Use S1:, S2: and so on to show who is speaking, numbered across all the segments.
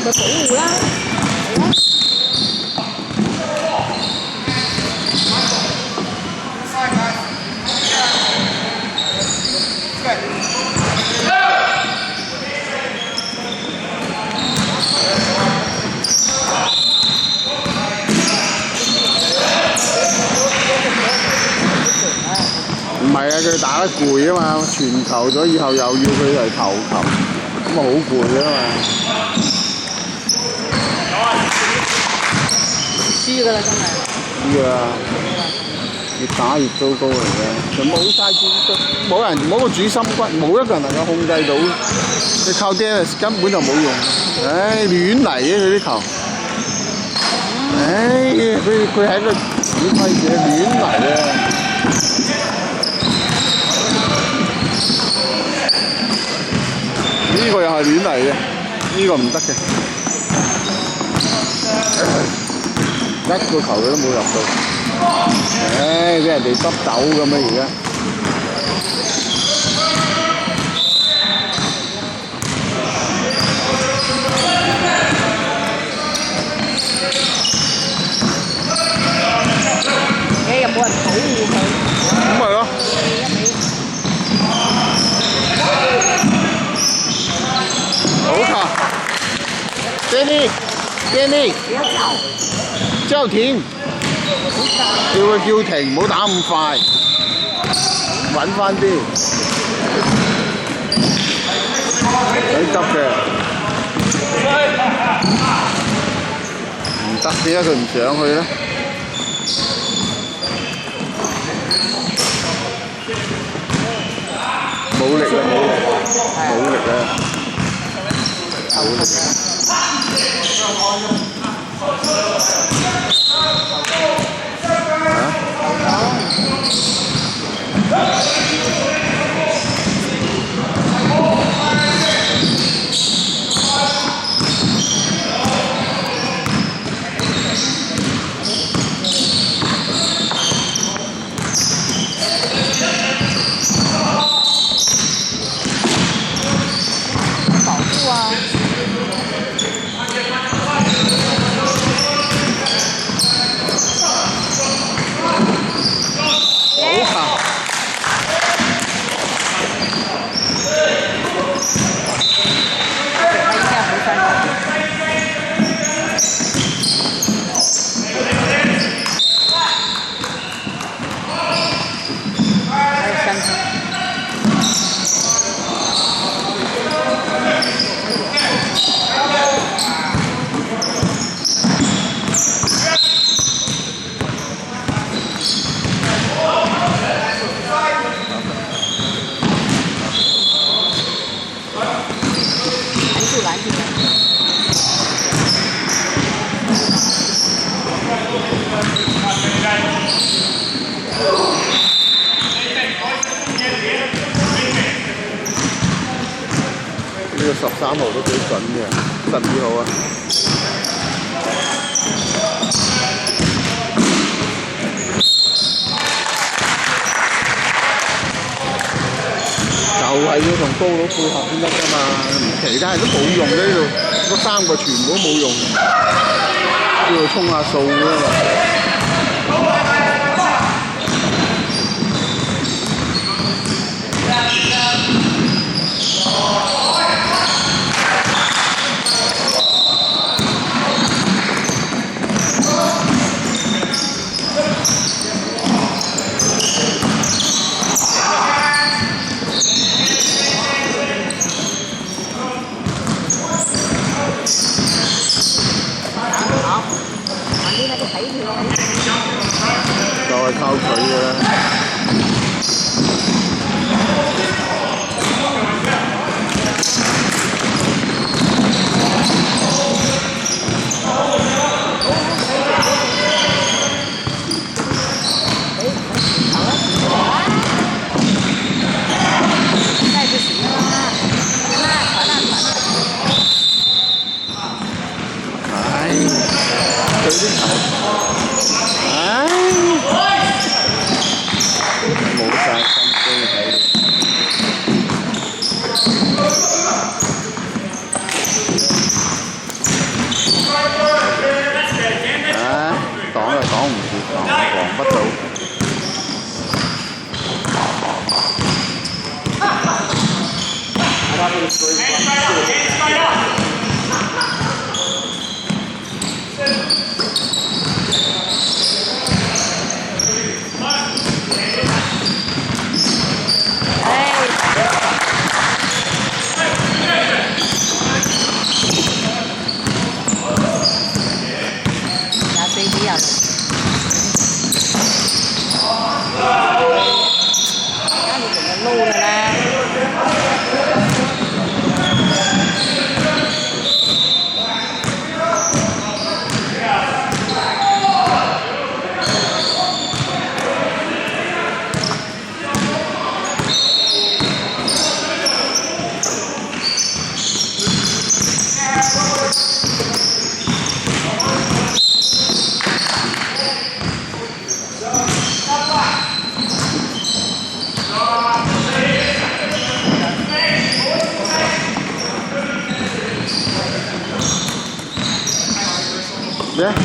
S1: 佢保護啦，係啊。
S2: 唔係啊，佢打得攰啊嘛，傳球咗以後又要佢嚟投球，咁啊好攰啊嘛。
S1: 輸㗎啦，真係。
S2: 輸啊！越打越糟糕嚟嘅，就冇晒主，冇個主心骨，冇一個人能夠控制到。你靠 Dennis 根本就冇用，唉，亂嚟嘅佢啲球。唉，佢係一個指揮者，亂嚟嘅。呢個又係亂嚟嘅，呢個唔得嘅，一個球佢都冇入到。唉，俾人哋執走咁啊！而家
S1: 又冇人保護佢。
S2: 咁咪咯。好球 ，Danny，叫停，叫佢叫停，唔好打咁快，穩翻啲，你執嘅，唔得，點解佢唔上去咧？冇力啊！冇力啊！冇力啊！呢個13號都幾準嘅，12號啊！就係要同高佬配合先得㗎嘛，其他人都冇用嘅呢度，嗰3個全部都冇用，呢度衝下數啫嘛。就係靠佢嘅啦。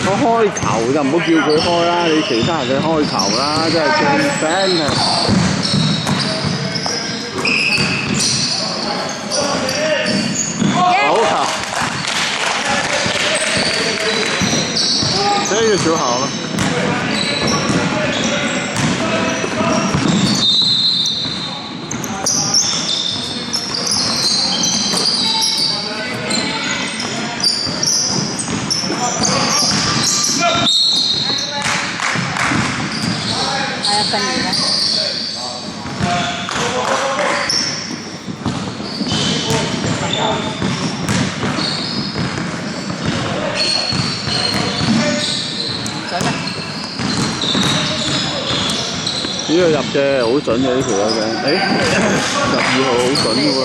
S2: 我開球就唔好叫佢開啦，你其他人去開球啦，真係正 friend 啊！好球，這個球好了。
S1: 分離啦。準啊！
S2: 呢個入嘅好準嘅呢條友嘅，12號好準嘅喎。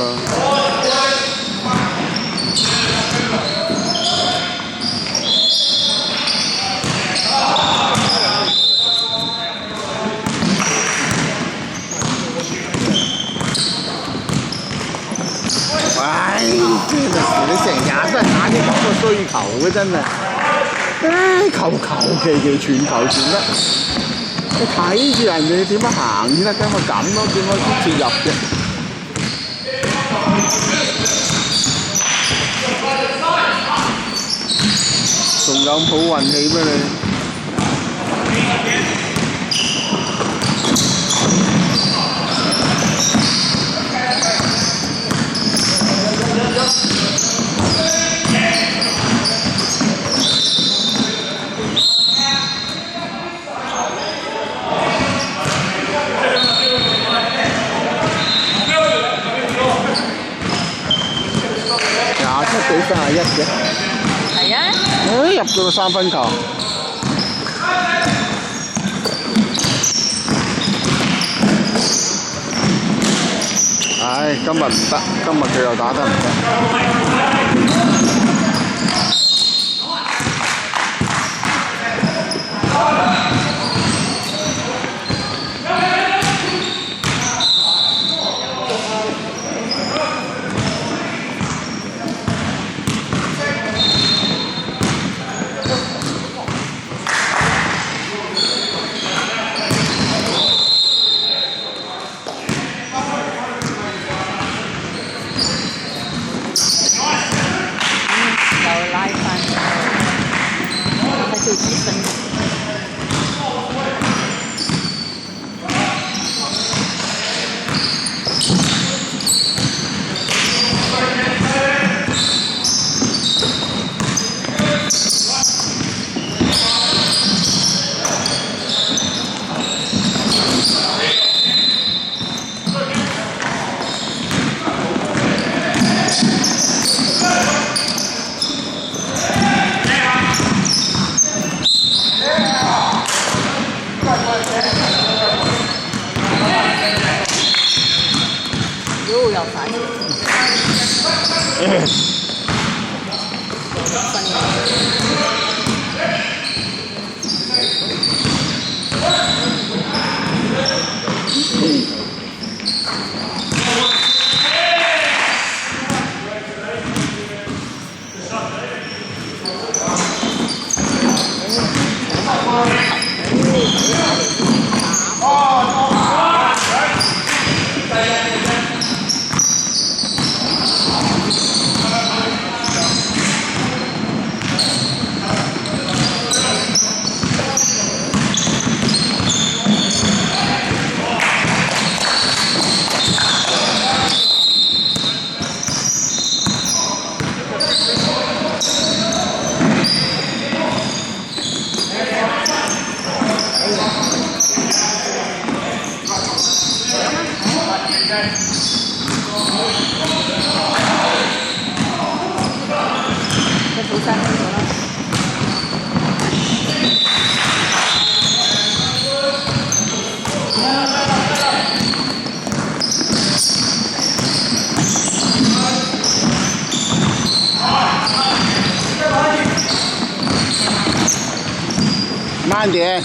S2: 唉，真係你成日都係打啲咁嘅追求嘅真係，求其傳球傳得，你睇住人哋點樣行先得㗎嘛，咁咯，點解先切入嘅？仲有好運氣咩你？27比31嘅，
S1: 係啊！
S2: 入咗個3分球。唉，今日唔得，今日佢又打得唔得。
S1: 又有反應。
S2: 慢點。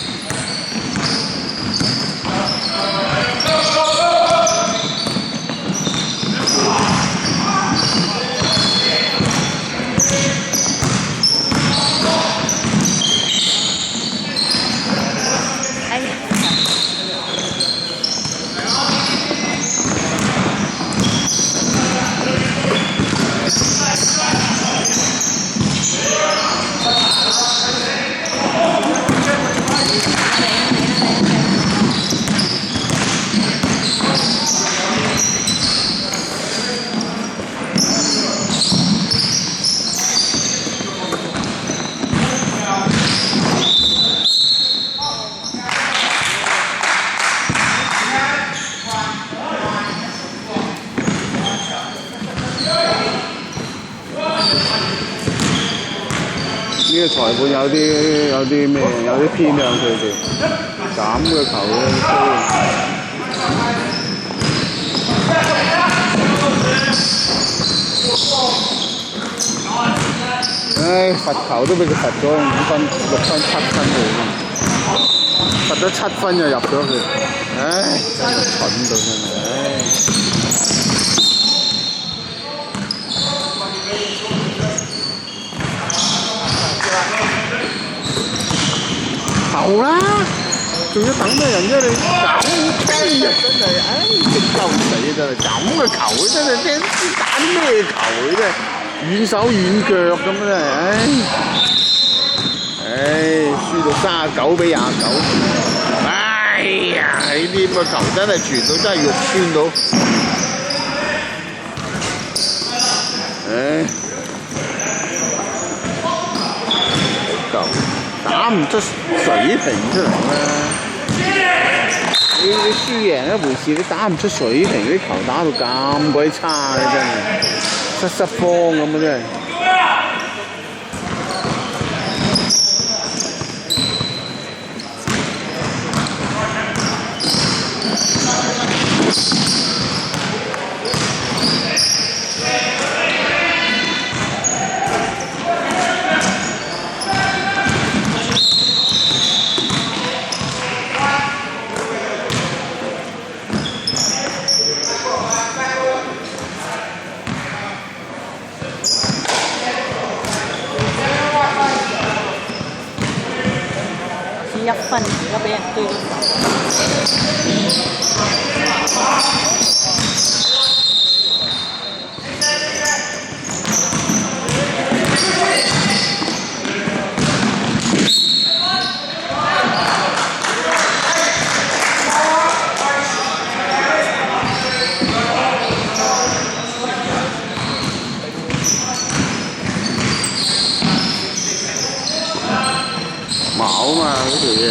S2: 呢個裁判有啲咩？有啲偏向佢哋斬個球咧，唉，罰球都俾佢罰咗5分、6分、7分嚟，罰咗7分就入咗去，唉，真係蠢到真係，唉。球啦，仲要等咩人啫？你搞雞啊！真係，唉，激鳩死啊！真係咁嘅球真係聽打啲咩球嘅真係，軟手軟腳咁真係，唉，輸到39比29。哎呀，呢啲咁嘅球真係傳到真係肉酸到，唉，夠。打唔出水平出嚟啦！你輸贏一回事，你打唔出水平，啲球打到咁鬼差嘅真係，失慌咁啊真係。
S1: 1分而家俾人追到
S2: 矛嘛嗰條嘢。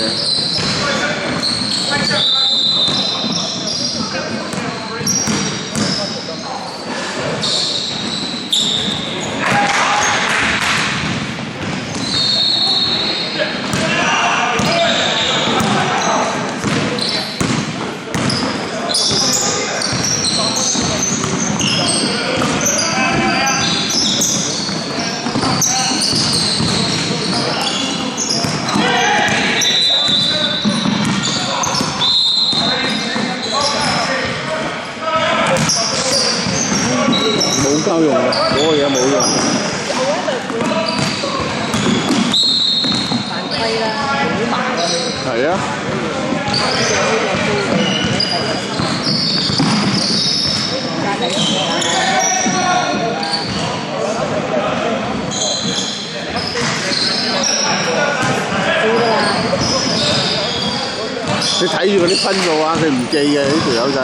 S2: 冇夠用啊！嗰個嘢冇用。
S1: 犯規啦，好麻啊！
S2: 係啊。你睇住嗰啲分數啊，佢唔記嘅呢條友仔。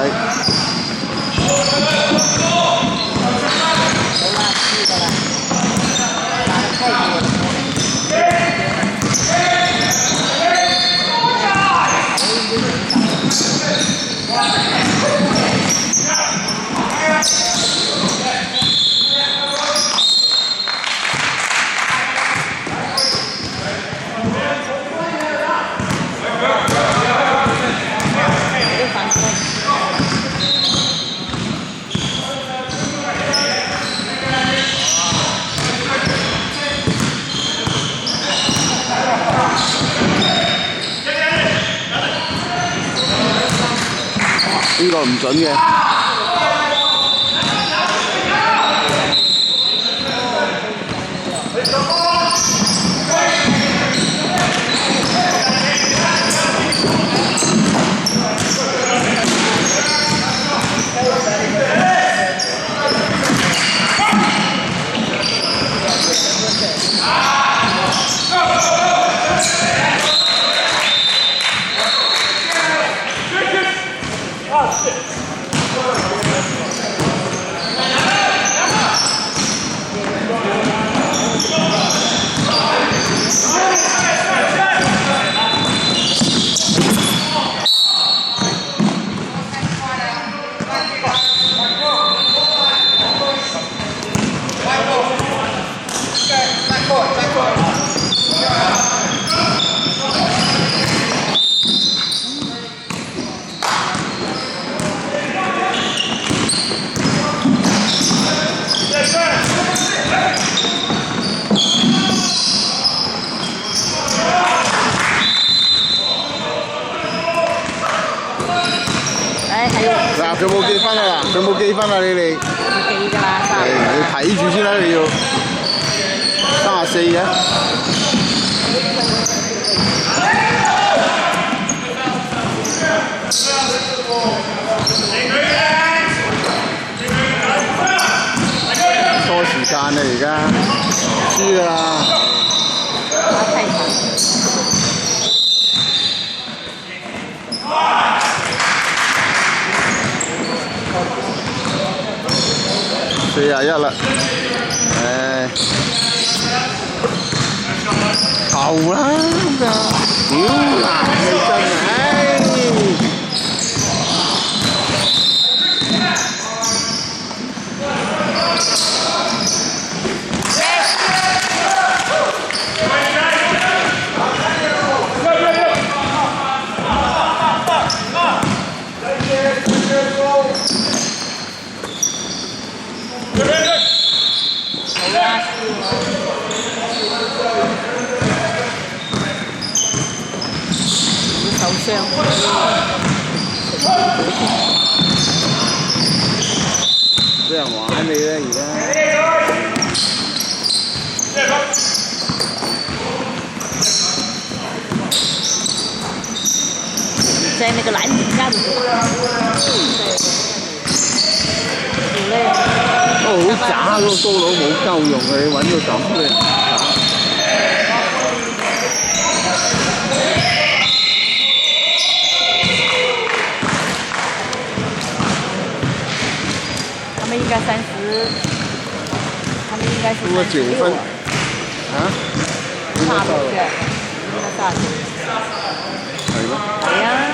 S2: 個唔準嘅。嗱，佢冇記分啊！佢冇記分啊！你哋
S1: 要記㗎啦，
S2: 你睇住先啦，你要34嘅。拖時間啊！而家輸㗎啦。41啦，球啦咁就，屌難你真係，
S1: 受傷。
S2: 俾人玩你咧而家。
S1: 在那個籃底下
S2: 好渣嗰個高佬冇夠用嘅，你揾到咁嘅。
S1: 他們應該30，他們應該是
S2: 輸咗9分，
S1: 差唔多嘅，應該30。
S2: 係咯。
S1: 係啊。